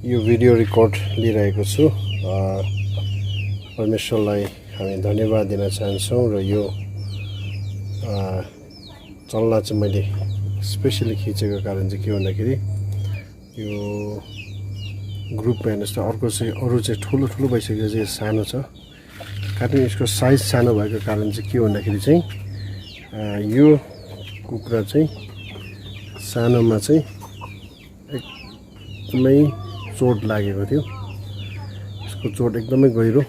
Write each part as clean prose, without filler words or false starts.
यो video record लिइरहेको छु। परमेश्वरलाई हामी धन्यवाद दिन चाहन्छौँ र यो चल्ला चाहिँ मैले स्पेसली खिचेको कारण चाहिँ के भन्दाखेरि यो ग्रुपमा हेर्नुहोस् त अर्को चाहिँ अरू चाहिँ ठुलो ठुलो भइसक्यो चाहिँ सानो छ। कारण यसको साइज सानो भएको कारण चाहिँ के भन्दाखेरि चाहिँ यो कुखुरा चाहिँ सानोमा चाहिँ एकदमै चोट लागेको थियो। यसको चोट एकदमै गहिरो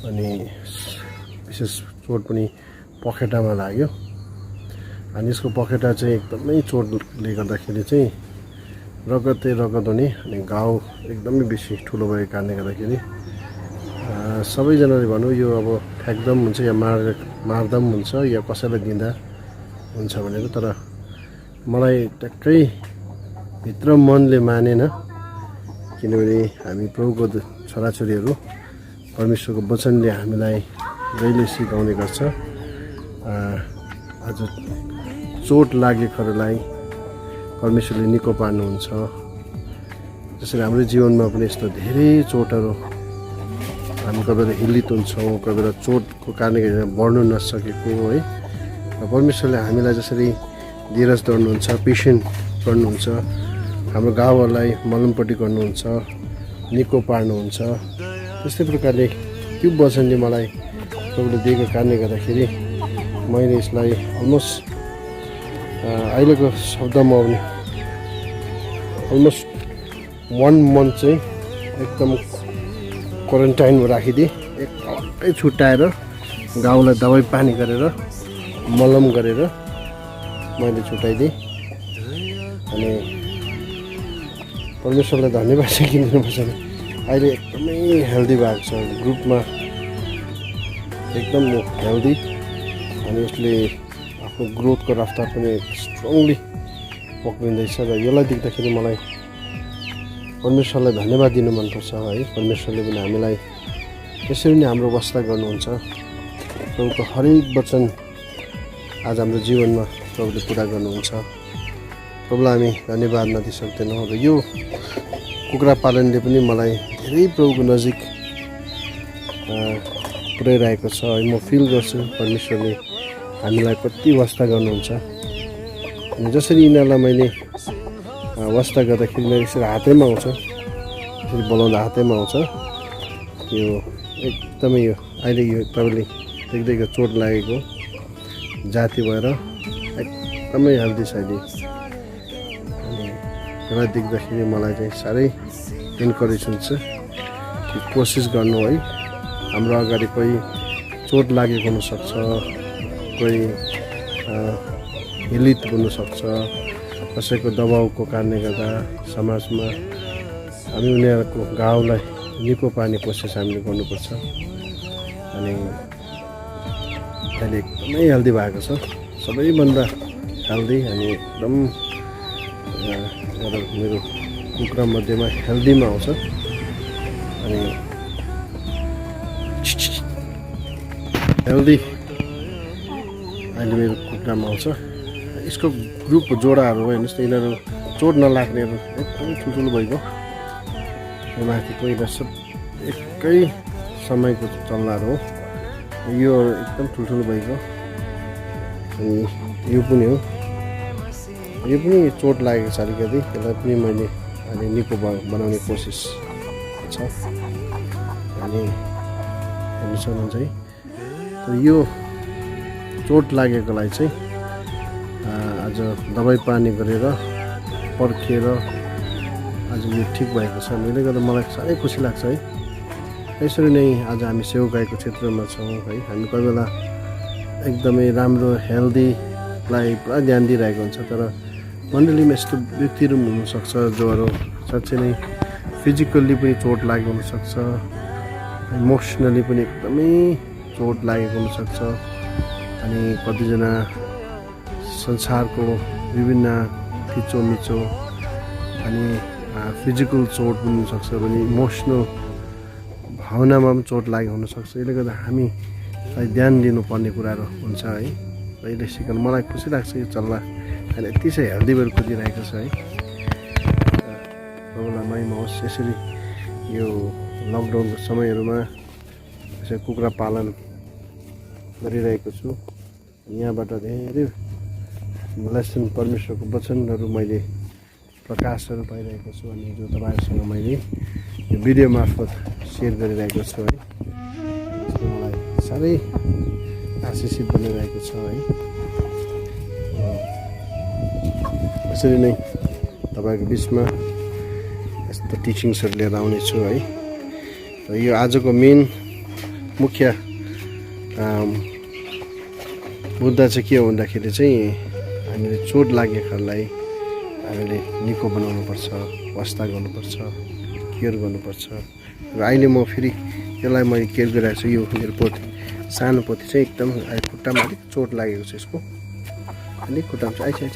अनि विशेष चोट पनि पखेटामा लाग्यो। अनि यसको पखेटा चाहिँ एकदमै चोटले गर्दाखेरि चाहिँ रगतै रगत हुने अनि घाउ एकदमै बेसी ठुलो भएको कारणले गर्दाखेरि सबैजनाले भनौँ यो अब फ्याक्दा पनि हुन्छ या मार्दा पनि हुन्छ या कसैलाई दिँदा हुन्छ भनेर। तर मलाई ट्याक्कै भित्र मनले मानेन, किनभने हामी प्रभुको छोराछोरीहरू परमेश्वरको वचनले हामीलाई जहिले सिकाउने गर्छ आज चोट लागेकोहरूलाई परमेश्वरले निको पार्नुहुन्छ। त्यसरी हाम्रो जीवनमा पनि यस्तो धेरै चोटहरू हामी कोही बेला हिल्लित हुन्छौँ, कोही बेला चोटको कारणले बढ्नु नसकेको है। र परमेश्वरले हामीलाई जसरी धीरज गर्नुहुन्छ, पेसेन्ट गर्नुहुन्छ, हाम्रो घाउहरूलाई मलमपट्टि गर्नुहुन्छ, निको पार्नुहुन्छ, त्यस्तै प्रकारले त्यो वचनले मलाई प्रभुले दिएको कारणले गर्दाखेरि मैले यसलाई अलमोस्ट अहिलेको शब्दमा आउने अलमोस्ट 1 मन्थ चाहिँ एकदम क्वारेन्टाइनमा राखिदिएँ। एकै छुट्याएर घाउलाई दबाई पानी गरेर मलम गरेर मैले छुट्याइदिएँ। अनि परमेश्वरलाई धन्यवाद चाहिँ किन दिनुपर्छ भने अहिले एकदमै हेल्दी भएको छ, ग्रुपमा एकदम हेल्दी। अनि उसले आफ्नो ग्रोथको रफ्तार पनि स्ट्रङली पक्रिँदैछ र यसलाई देख्दाखेरि मलाई परमेश्वरलाई धन्यवाद दिनु मनपर्छ है। परमेश्वरले पनि हामीलाई यसरी नै हाम्रो वास्ता गर्नुहुन्छ। प्रभुको हरेक वचन आज हाम्रो जीवनमा प्रभुले पुरा गर्नुहुन्छ। प्रभुलाई हामी धन्यवाद नदिइ सक्दैनौँ। र यो कुखुरा पालनले पनि मलाई धेरै प्रभुको नजिक पुर्याइरहेको छ है। म फिल गर्छु परमेश्वरले हामीलाई कति वास्ता गर्नुहुन्छ। अनि जसरी यिनीहरूलाई मैले वास्ता गर्दाखेरि मेरो यसरी हातैमा आउँछ, यसरी बोलाउँदा हातैमा आउँछ। यो एकदमै यो अहिले यो तपाईँले देख्दैको चोट लागेको जाति भएर एकदमै हेल्दी छ अहिले। अनि यसलाई देख्दाखेरि मलाई चाहिँ साह्रै इन्करेज हुन्छ कि कोसिस गर्नु है। हाम्रो अगाडि कोही चोट लागेको हुनसक्छ, कोही हिलित हुनसक्छ, कसैको दबाउको कारणले गर्दा समाजमा हामी उनीहरूको घाउलाई निको पार्ने कोसिस हामीले गर्नुपर्छ। अनि अहिले एकदमै हेल्दी भएको छ, सबैभन्दा हेल्दी। अनि एकदम मेरो कुखुरा मध्येमा हेल्दीमा आउँछ। अनि हेल्दी अहिले मेरो कुखुरामा आउँछ। यसको ग्रुप जोडाहरू हेर्नुहोस् त, यिनीहरू चोट नलाग्नेहरू एकदमै ठुल्ठुलो भइगयो। यो माथि पहिला सब एकै समयको चल्लाहरू हो, यो एकदम ठुल्ठुलो भइगयो। अनि यो पनि हो, यो पनि चोट लागेको छ अलिकति। यसलाई पनि मैले अहिले निको बनाउने कोसिस छ। अनि हेर्नु सक्नुहुन्छ है। तर यो चोट लागेकोलाई चाहिँ आज दबाई पानी गरेर पर्खेर आज यो ठिक भएको छ। मैले गर्दा मलाई साह्रै खुसी लाग्छ है। यसरी नै आज हामी सेवाकाईको क्षेत्रमा छौँ है। हामी कोही बेला एकदमै राम्रो हेल्दीलाई पुरा ध्यान दिइरहेको हुन्छ, तर मण्डलीमा यस्तो व्यक्तिहरू पनि हुनसक्छ जोहरू साँच्चै नै फिजिकल्ली पनि चोट लागेको हुनसक्छ, इमोसनली पनि एकदमै चोट लागेको हुनसक्छ। अनि कतिजना संसारको विभिन्न थिचोमिचो अनि फिजिकल चोट पनि हुनसक्छ भने इमोसनल भावनामा पनि चोट लागेको हुनसक्छ। यसले गर्दा हामीलाई ध्यान दिनुपर्ने कुराहरू हुन्छ है। अहिले सिकाउनु मलाई खुसी लाग्छ। यो चल्ला अहिले यति चाहिँ हेल्दी भएर कुदिरहेको छ है। प्रभुलाई महिमा होस्। यसरी यो लकडाउनको समयहरूमा यसरी कुखुरा पालन गरिरहेको छु। यहाँबाट धेरै ब्लेसिङ परमेश्वरको वचनहरू मैले प्रकाशहरू पाइरहेको छु अनि जो तपाईँहरूसँग मैले यो भिडियो मार्फत सेयर गरिरहेको छु है। यसले मलाई साह्रै आशिषित बनिरहेको छ है। यसरी नै तपाईँको बिचमा यस्तो टिचिङ्सहरू लिएर आउनेछु है। र यो आजको मेन मुख्य मुद्दा चाहिँ के हो भन्दाखेरि चाहिँ हामीले चोट लागेकाहरूलाई हामीले निको बनाउनुपर्छ, वास्ता गर्नुपर्छ, केयर गर्नुपर्छ। र अहिले म फेरि यसलाई मैले केयर गरिरहेको छु। यो मेरो पोथी सानो पोथी चाहिँ एकदम खुट्टामा अलिक चोट लागेको छ। यसको अलिक खुट्टामा चाहिँ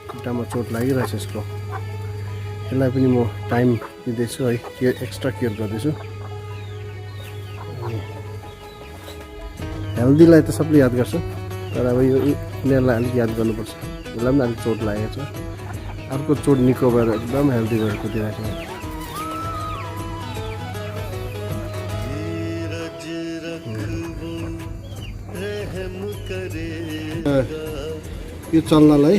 खुट्टामा चोट लागिरहेछ यसको। यसलाई पनि म टाइम दिँदैछु है, केयर एक्स्ट्रा केयर गर्दैछु। हेल्दीलाई त सबले याद गर्छ, तर अब यो यिनीहरूलाई अलिक याद गर्नुपर्छ। यसलाई पनि अलिक चोट लागेको छ। अर्को चोट निको भएर एकदम हेल्दी भएर कुदिरहेको छ। यो चल्नलाई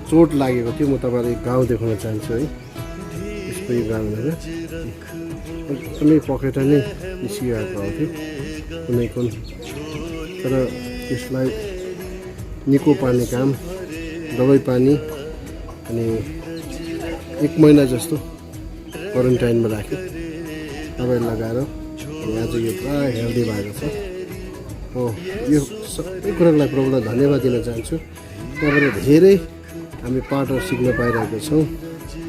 चोट लागेको थियो। म तपाईँलाई घाउ देखाउन चाहन्छु है। यसको यो घाउ एकदमै पखेटा नै निस्किरहेको थियो कुनै कुन। तर त्यसलाई निको पार्ने काम, दबाई पानी अनि 1 महिना जस्तो क्वारेन्टाइनमा राख्यो दबाई लगाएर। आज यो पुरा हेल्दी भएको छ। हो, यो सबै कुरालाई प्रभुलाई धन्यवाद दिन चाहन्छु। त्यहाँबाट धेरै हामी पाठहरू सिक्न पाइरहेको छौँ।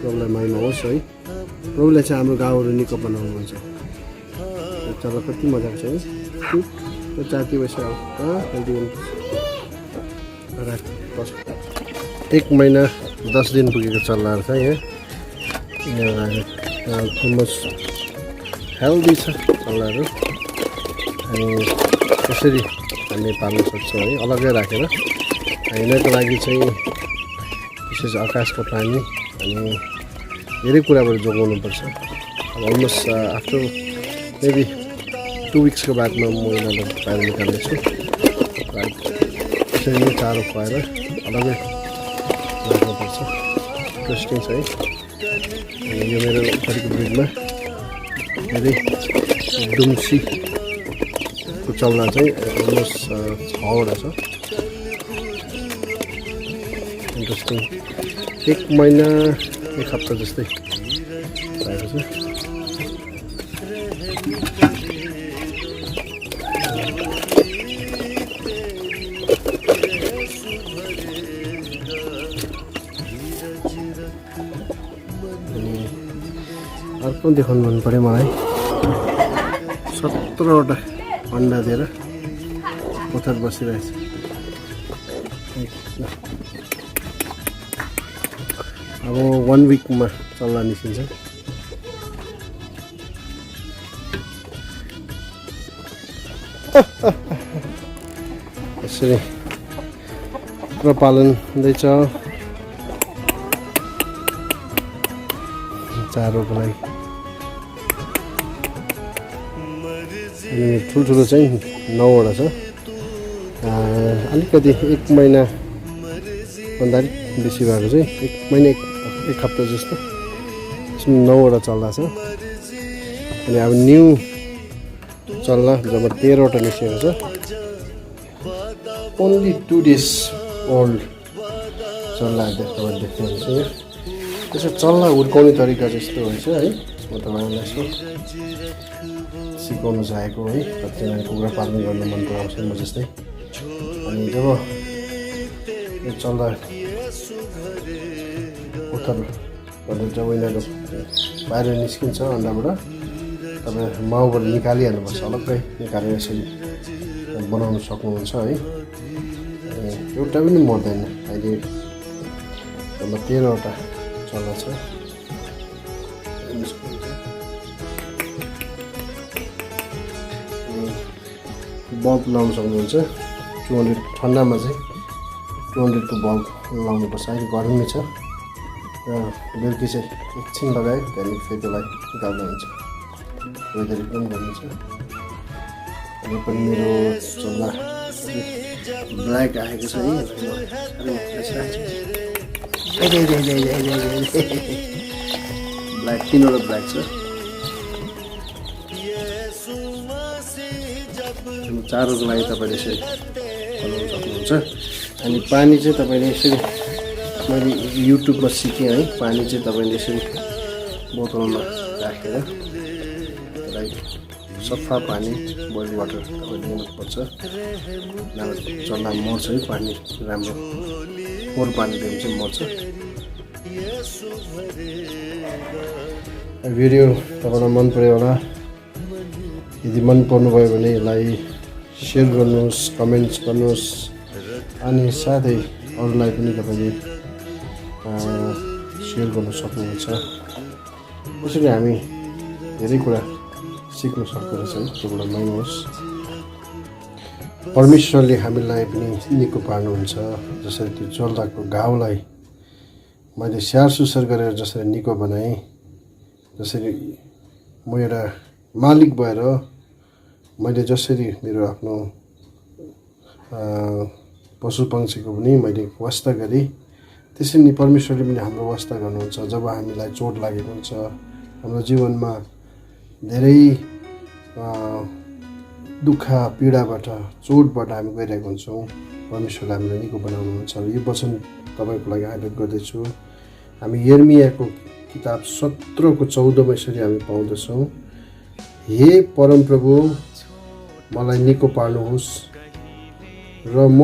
प्रभुलाई महिमा होस् है। प्रभुले चाहिँ हाम्रो गाउँहरू निको बनाउनुहुन्छ। चल कति मजाको छ है। त्यो जाति वैसे हेल्दी हुनुपर्छ। 1 महिना 10 दिन पुगेको चल्लाहरू छ यहाँ। अलमोस्ट हेल्दी छ चल्लाहरू। अनि कसरी हामी पाल्न सक्छौँ है, अलग्गै राखेर। यिनीहरूको लागि चाहिँ विशेष आकाशको पानी अनि धेरै कुराबाट जोगाउनुपर्छ। अब अलमोस्ट आफ्टर मेबी 2 विक्सको बादमा म यिनीहरूलाई बाहिर निकाल्नेछु। त्यसरी नै चारो खुवाएर अलग्गै राख्नुपर्छ। इन्ट्रेस्टिङ छ है। अनि यो मेरो उपरिको ब्रिडमा धेरै दुम्सीको चल्ला चाहिँ अलमोस्ट 6वटा छ। इन्ट्रेस्टिङ। 1 महिना 1 हप्ता जस्तै भएको छ। अर्को देखाउनु मन पऱ्यो मलाई। 17वटा अन्डा दिएर पत्थर बसिरहेछ। अब 1 विकमा चल्ला निस्किन्छ। यसरी कुखुरा पालन हुँदैछ चारोको लागि। अनि ठुल्ठुलो चाहिँ 9वटा छ। अलिकति 1 महिना भन्दा अलिक बेसी भएको चाहिँ 1 महिना 1 हप्ता जस्तो। यसमा 9वटा चल्ला छ। अनि अब न्यू चल्ला जब 13वटा निस्केको छ। ओन्ली 2 days ओल्ड चल्ला देख्नुहुन्छ। त्यसो चल्ला हुर्काउने तरिका जस्तो रहेछ है। म तपाईँहरूलाई यसो सिकाउन चाहेको है। कतिजनाले कुखुरा पालन गर्न मन पराउँछ म जस्तै। अनि जब यो चल्ला उत्तर गरेर जब यिनीहरू बाहिर निस्किन्छ अन्डाबाट, तपाईँ माउबाट निकालिहाल्नुपर्छ। अलग्गै निकालेर यसरी बनाउन सक्नुहुन्छ है। एउटा पनि मर्दैन। अहिले 13वटा चल्ला छ। बल्ब लाउन सक्नुहुन्छ। 200 ठन्डामा चाहिँ 200 को बल्ब लाउनुपर्छ। अहिले गर्मी छ। बेलुकी चाहिँ एकछिन लगायो त्यहाँदेखि फेरि त्यसलाई निकाल्दा हुन्छ वेदर एकदम गर्मी छ अनि पनि मेरो चल्ला ब्ल्याक आएको छ है ब्ल्याक 3वटा ब्ल्याक छ 4को लागि तपाईँले यसरी बनाउन सक्नुहुन्छ अनि पानी चाहिँ तपाईँले यसरी मैले युट्युबमा सिकेँ है पानी चाहिँ तपाईँले यसरी बोतलमा राखेर त्यसलाई सफा पानी बोइल वाटर तपाईँले लिनुपर्छ नभए चल्ला मर्छ है पानी राम्रो फोहोर पानी दियो भने चाहिँ मर्छ भिडियो तपाईँलाई मन पर्यो होला यदि मन पर्नुभयो भने यसलाई सेयर गर्नुहोस् कमेन्ट्स गर्नुहोस् अनि साथै अरूलाई पनि तपाईँले सेयर गर्न सक्नुहुन्छ यसरी हामी धेरै कुरा सिक्न सक्दो रहेछ है त्यो कुरा मान्नुहोस् परमेश्वरले हामीलाई पनि निको पार्नुहुन्छ जसरी त्यो जल्दाको घाउलाई मैले स्याहार सुसार गरेर जसरी निको बनाएँ जसरी म एउटा मालिक भएर मैले जसरी मेरो आफ्नो पशु पक्षीको पनि मैले वास्ता गरेँ त्यसरी नै परमेश्वरले पनि हाम्रो वास्ता गर्नुहुन्छ जब हामीलाई चोट लागेको हुन्छ हाम्रो जीवनमा धेरै दुःख पीडाबाट चोटबाट हामी गइरहेको हुन्छौँ परमेश्वरले हामीलाई निको बनाउनुहुन्छ यो वचन तपाईँको लागि हाइलाइट गर्दैछु हामी यर्मियाको किताब 17को 14मा यसरी हामी पाउँदछौँ हे परमप्रभु मलाई निको पार्नुहोस् र म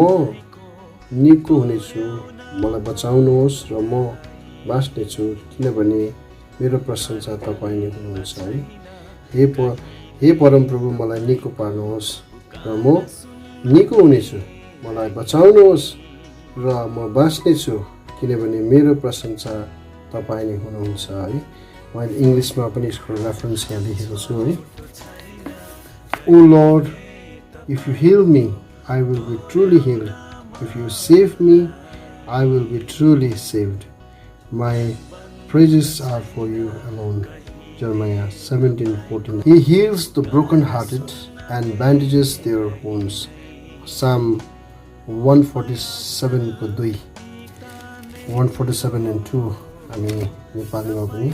निको हुनेछु मलाई बचाउनुहोस् र म बाँच्नेछु किनभने मेरो प्रशंसा तपाईँ नै हुनुहुन्छ है हे परमप्रभु मलाई निको पार्नुहोस् र म निको हुनेछु मलाई बचाउनुहोस् र म बाँच्नेछु किनभने मेरो प्रशंसा तपाईँ नै हुनुहुन्छ है मैले इङ्ग्लिसमा पनि यसको रेफरेन्स यहाँ लेखेको छु है O Lord, if you heal me, I will be truly healed. If you save me, I will be truly saved. My praises are for you alone. Jeremiah 17:14. He heals the brokenhearted and bandages their wounds. Psalm 147:2. 147 and 2. हामी नेपालीमा पनि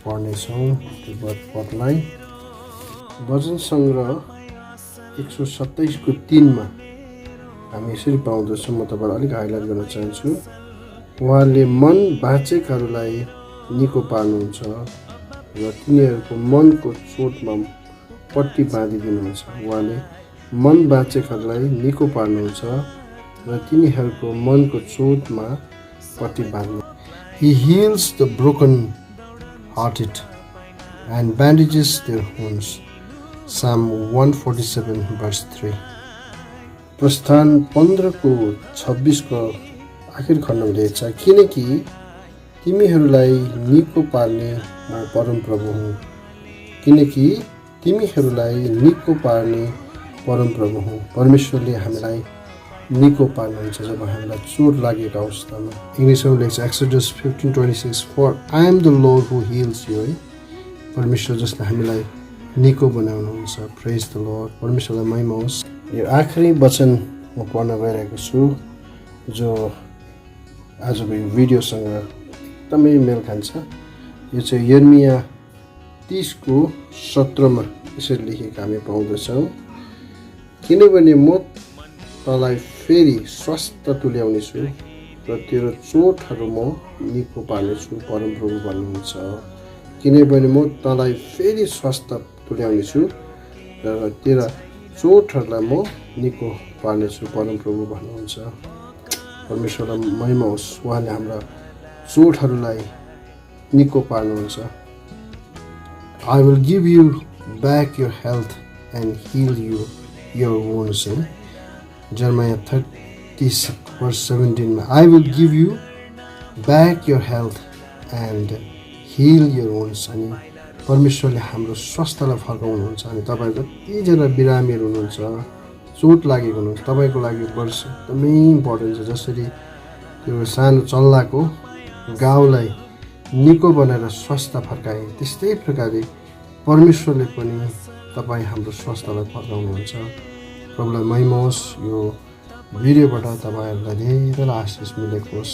पढ्नेछौँ त्यो पदलाई भजन सङ्ग्रह 127को 3मा हामी यसरी पाउँदछौँ म तपाईँलाई अलिक हाइलाइट गर्न चाहन्छु उहाँले मन बाँचेकाहरूलाई निको पार्नुहुन्छ र तिनीहरूको मनको चोटमा पट्टी बाँधिदिनुहुन्छ उहाँले मन बाँचेकाहरूलाई निको पार्नुहुन्छ र तिनीहरूको मनको चोटमा पट्टी बाँध्नु He heals the broken hearted and bandages their wounds. Psalm 147:3. प्रस्थान 15को 26को आखिर खण्डमा लेख्छ किनकि तिमीहरूलाई निको पार्ने म परमप्रभु हुँ किनकि तिमीहरूलाई निको पार्ने परमप्रभु हुँ परमेश्वरले हामीलाई निको पार्नुहुन्छ जब हामीलाई चोट लागेको अवस्थामा इङ्ग्लिसमा लेख्छ Exodus 15:26 For I am the Lord who heals you है परमेश्वर जसले हामीलाई निको बनाउनुहुन्छ प्रेज द लर्ड परमेश्वरलाई महिमा होस् यो आखिरी वचन म पढ्न गइरहेको छु जो आजको यो भिडियोसँग एकदमै मेल खान्छ यो चाहिँ यर्मिया 30को 17मा यसरी लेखेको हामी पाउँदछौँ किनभने म तँलाई फेरि स्वस्थ तुल्याउनेछु र तेरो चोटहरू म निको पार्नेछु परमप्रभु भन्नुहुन्छ किनभने म तँलाई फेरि स्वस्थ तुल्याउनेछु र तेरा चोटहरूलाई म निको पार्नेछु परमप्रभु भन्नुहुन्छ परमेश्वरलाई महिमा होस् उहाँले हाम्रा चोटहरूलाई निको पार्नुहुन्छ I will give you back your health and heal you your wounds Jeremiah 30:17 I will give you back your health and heal your wounds अनि परमेश्वरले हाम्रो स्वास्थ्यलाई फर्काउनुहुन्छ अनि तपाईँ जतिजना बिरामीहरू हुनुहुन्छ चोट लागेको हुनुहुन्छ तपाईँको लागि वर्ष एकदमै इम्पोर्टेन्ट छ जसरी त्यो सानो चल्लाको गाउँलाई निको बनाएर स्वास्थ्य फर्काए त्यस्तै प्रकारले परमेश्वरले पनि तपाईँ हाम्रो स्वास्थ्यलाई फर्काउनुहुन्छ। प्रभुलाई महिमा होस्। यो भिडियोबाट तपाईँहरूलाई धेरै आशिष मिलेको होस्।